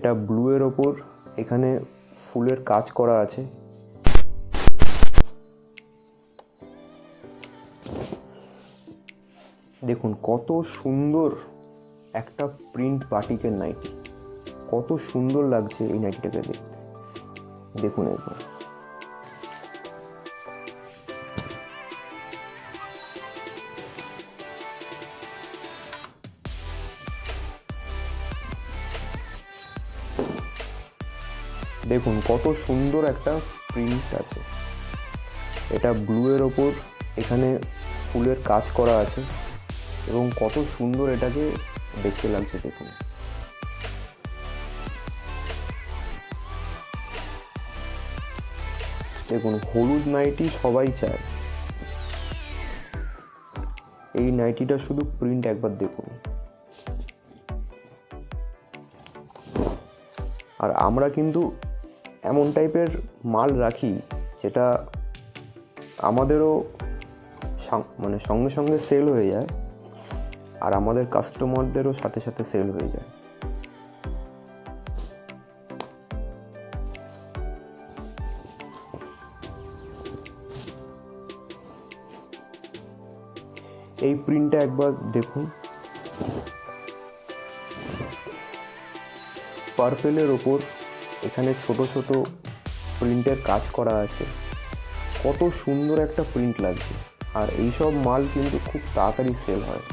এটা ব্লু এর ওপর এখানে ফুলের কাজ করা আছে। দেখুন কত সুন্দর একটা প্রিন্ট বাটিকের নাইটি, কত সুন্দর লাগছে এই নাইটিটাকে দেখতে। দেখুন একবার, দেখুন কত সুন্দর একটা প্রিন্ট আছে। এটা ব্লু এর ওপর এখানে ফুলের কাজ করা আছে এবং কত সুন্দর এটাকে দেখতে লাগছে। দেখুন দেখুন হলুদ নাইটি সবাই চায়, এই নাইটিটা শুধু প্রিন্ট একবার দেখুন। আর আমরা কিন্তু এমন টাইপের মাল রাখি যেটা আমাদেরও সঙ্গে সঙ্গে সেল হয়ে যায় আর আমাদের কাস্টমারদেরও সাথে সাথে সেল হয়ে যায়। এই প্রিন্টটা একবার দেখুন, পার্পেলের ওপর এখানে ছোট ছোট প্রিন্টের কাজ করা আছে, কত সুন্দর একটা প্রিন্ট লাগছে। আর এইসব মাল কিন্তু খুব তাড়াতাড়ি সেল হয়।